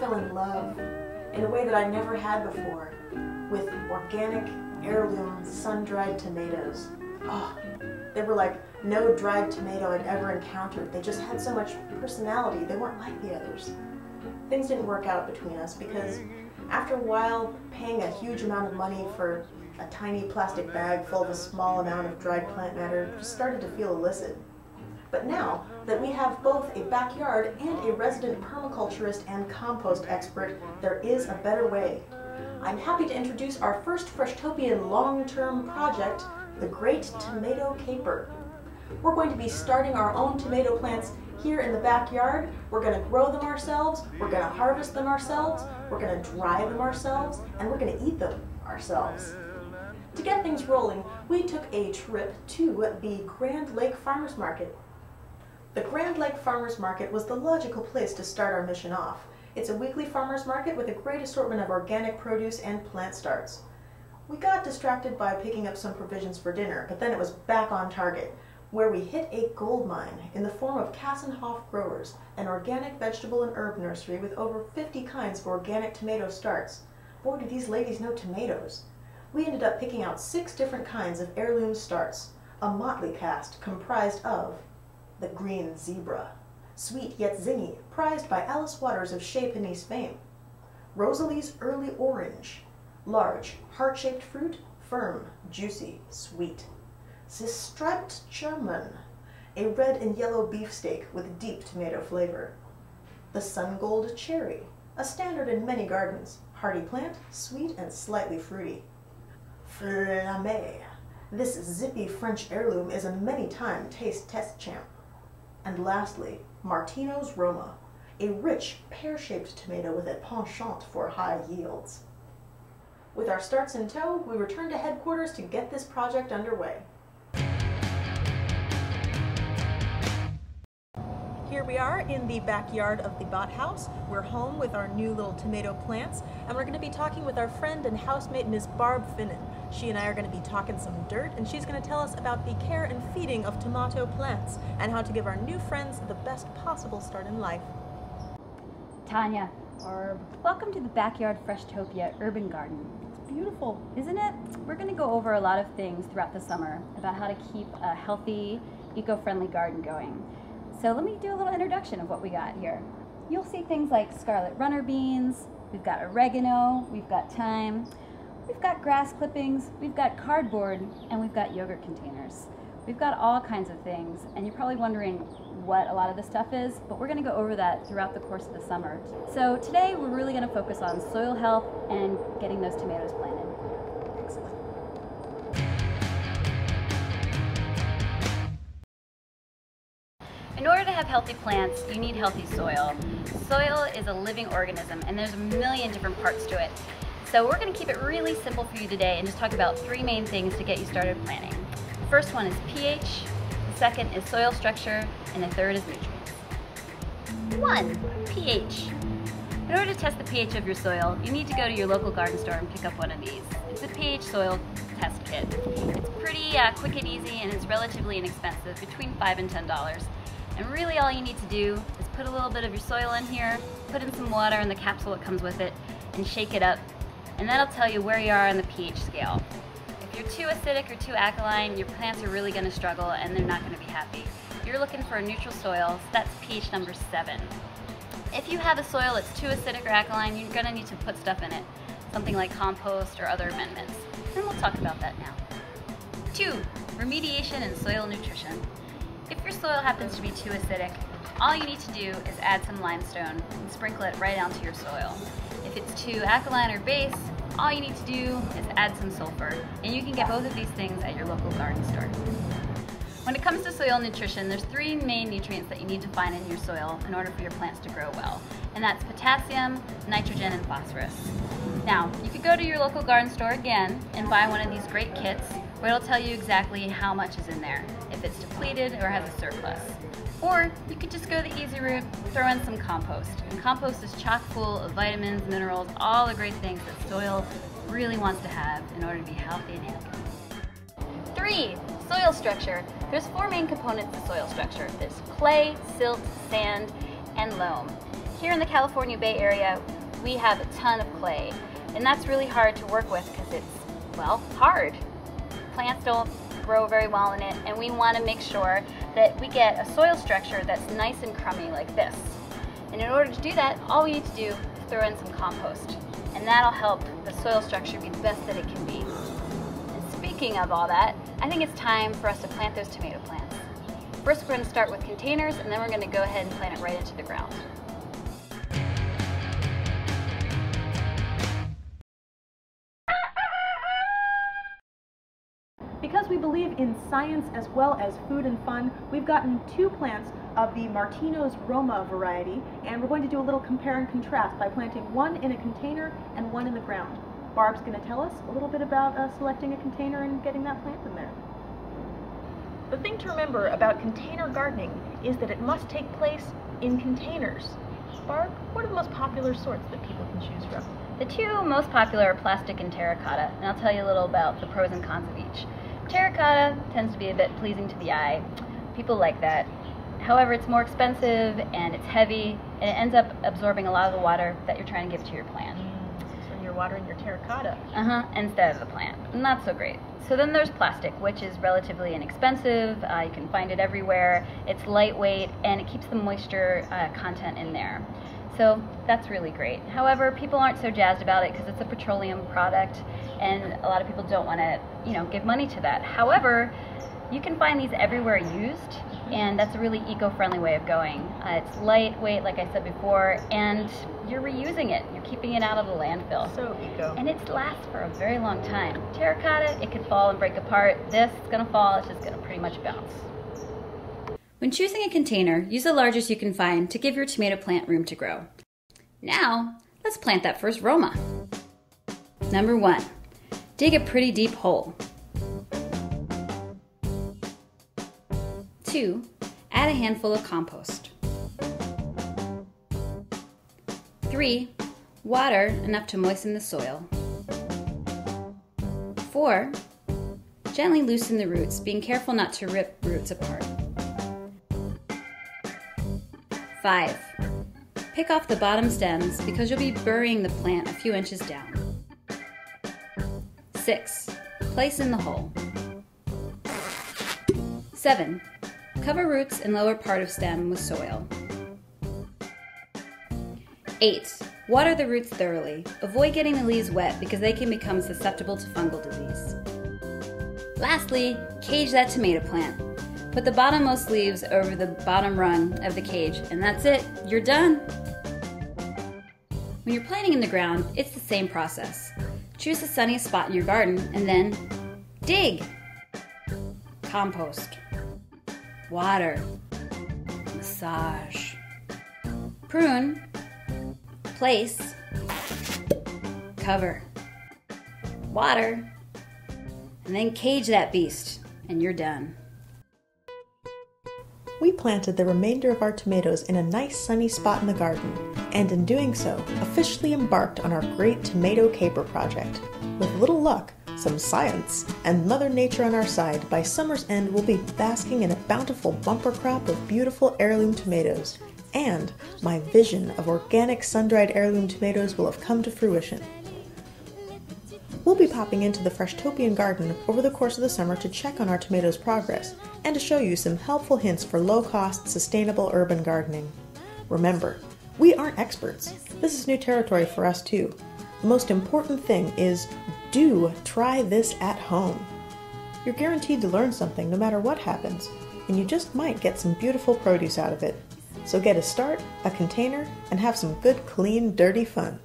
fell in love in a way that I never had before with organic, heirloom, sun-dried tomatoes. Oh, they were like no dried tomato I'd ever encountered. They just had so much personality. They weren't like the others. Things didn't work out between us because after a while, paying a huge amount of money for a tiny plastic bag full of a small amount of dried plant matter just started to feel illicit. But now that we have both a backyard and a resident permaculturist and compost expert, there is a better way. I'm happy to introduce our first Freshtopian long-term project, the Great Tomato Caper. We're going to be starting our own tomato plants here in the backyard. We're going to grow them ourselves, we're going to harvest them ourselves, we're going to dry them ourselves, and we're going to eat them ourselves. To get things rolling, we took a trip to the Grand Lake Farmers Market. The Grand Lake Farmers Market was the logical place to start our mission off. It's a weekly farmers market with a great assortment of organic produce and plant starts. We got distracted by picking up some provisions for dinner, but then it was back on target, where we hit a gold mine in the form of Kassenhof Growers, an organic vegetable and herb nursery with over 50 kinds of organic tomato starts. Boy, do these ladies know tomatoes. We ended up picking out 6 different kinds of heirloom starts, a motley cast comprised of the green zebra, sweet yet zingy, prized by Alice Waters of Chez Panisse fame; Rosalie's early orange, large, heart-shaped fruit, firm, juicy, sweet; the striped German, a red and yellow beefsteak with deep tomato flavor; the sun gold cherry, a standard in many gardens, hardy plant, sweet and slightly fruity; Flamme, this zippy French heirloom is a many-time taste test champ; and lastly, Martino's Roma, a rich, pear-shaped tomato with a penchant for high yields. With our starts in tow, we return to headquarters to get this project underway. Here we are in the backyard of the Bott House. We're home with our new little tomato plants, and we're going to be talking with our friend and housemate, Miss Barb Finnan. She and I are going to be talking some dirt, and she's going to tell us about the care and feeding of tomato plants and how to give our new friends the best possible start in life. Tanya, welcome to the Backyard Freshtopia Urban Garden. It's beautiful, isn't it? We're going to go over a lot of things throughout the summer about how to keep a healthy, eco-friendly garden going. So let me do a little introduction of what we got here. You'll see things like scarlet runner beans, we've got oregano, we've got thyme, we've got grass clippings, we've got cardboard, and we've got yogurt containers. We've got all kinds of things, and you're probably wondering what a lot of this stuff is, but we're going to go over that throughout the course of the summer. So today we're really going to focus on soil health and getting those tomatoes planted. Excellent. In order to have healthy plants, you need healthy soil. Soil is a living organism, and there's a million different parts to it. So we're going to keep it really simple for you today and just talk about 3 main things to get you started planting. The first one is pH, the second is soil structure, and the third is nutrients. 1. pH. In order to test the pH of your soil, you need to go to your local garden store and pick up one of these. It's a pH soil test kit. It's pretty quick and easy, and it's relatively inexpensive, between $5 and $10. And really all you need to do is put a little bit of your soil in here, put in some water in the capsule that comes with it, and shake it up. And that'll tell you where you are on the pH scale. If you're too acidic or too alkaline, your plants are really going to struggle and they're not going to be happy. You're looking for a neutral soil, so that's pH number 7. If you have a soil that's too acidic or alkaline, you're going to need to put stuff in it, something like compost or other amendments. And we'll talk about that now. 2. Remediation and soil nutrition. If your soil happens to be too acidic, all you need to do is add some limestone and sprinkle it right onto your soil. If it's too alkaline or base, all you need to do is add some sulfur, and you can get both of these things at your local garden store. When it comes to soil nutrition, there's 3 main nutrients that you need to find in your soil in order for your plants to grow well, and that's potassium, nitrogen, and phosphorus. Now, you could go to your local garden store again and buy one of these great kits where it'll tell you exactly how much is in there, if it's depleted or has a surplus. Or you could just go the easy route, throw in some compost. And compost is chock full of vitamins, minerals, all the great things that soil really wants to have in order to be healthy and happy. 3. Soil structure. There's 4 main components to soil structure. There's clay, silt, sand, and loam. Here in the California Bay Area, we have a ton of clay, and that's really hard to work with because it's, well, hard. Plants don't grow very well in it, and we want to make sure that we get a soil structure that's nice and crummy like this. And in order to do that, all we need to do is throw in some compost, and that'll help the soil structure be the best that it can be. And speaking of all that, I think it's time for us to plant those tomato plants. First, we're going to start with containers, and then we're going to go ahead and plant it right into the ground. Because we believe in science as well as food and fun, we've gotten 2 plants of the Martino's Roma variety, and we're going to do a little compare and contrast by planting one in a container and one in the ground. Barb's going to tell us a little bit about selecting a container and getting that plant in there. The thing to remember about container gardening is that it must take place in containers. Barb, what are the most popular sorts that people can choose from? The 2 most popular are plastic and terracotta, and I'll tell you a little about the pros and cons of each. Terracotta tends to be a bit pleasing to the eye. People like that. However, it's more expensive and it's heavy, and it ends up absorbing a lot of the water that you're trying to give to your plant. So you're watering your terracotta. Instead of the plant. Not so great. So then there's plastic, which is relatively inexpensive. You can find it everywhere. It's lightweight and it keeps the moisture content in there. So that's really great. However, people aren't so jazzed about it because it's a petroleum product, and a lot of people don't want to, give money to that. However, you can find these everywhere used, and that's a really eco-friendly way of going. It's lightweight, like I said before, and you're reusing it. You're keeping it out of the landfill. So eco. And it lasts for a very long time. Terracotta, it could fall and break apart. This is going to fall. It's just going to pretty much bounce. When choosing a container, use the largest you can find to give your tomato plant room to grow. Now, let's plant that first Roma. Number 1, dig a pretty deep hole. 2, add a handful of compost. 3, water enough to moisten the soil. 4, gently loosen the roots, being careful not to rip roots apart. 5, pick off the bottom stems because you'll be burying the plant a few inches down. 6, place in the hole. 7, cover roots and lower part of stem with soil. 8, water the roots thoroughly. Avoid getting the leaves wet because they can become susceptible to fungal disease. Lastly, cage that tomato plant. Put the bottommost leaves over the bottom rung of the cage, and that's it. You're done. When you're planting in the ground, it's the same process. Choose the sunniest spot in your garden, and then dig. Compost. Water. Massage. Prune. Place. Cover. Water. And then cage that beast, and you're done. We planted the remainder of our tomatoes in a nice sunny spot in the garden, and in doing so, officially embarked on our great tomato caper project. With little luck, some science, and Mother Nature on our side, by summer's end we'll be basking in a bountiful bumper crop of beautiful heirloom tomatoes, and my vision of organic sun-dried heirloom tomatoes will have come to fruition. We'll be popping into the Freshtopian garden over the course of the summer to check on our tomatoes' progress and to show you some helpful hints for low-cost, sustainable urban gardening. Remember, we aren't experts. This is new territory for us too. The most important thing is, do try this at home. You're guaranteed to learn something no matter what happens, and you just might get some beautiful produce out of it. So get a start, a container, and have some good, clean, dirty fun.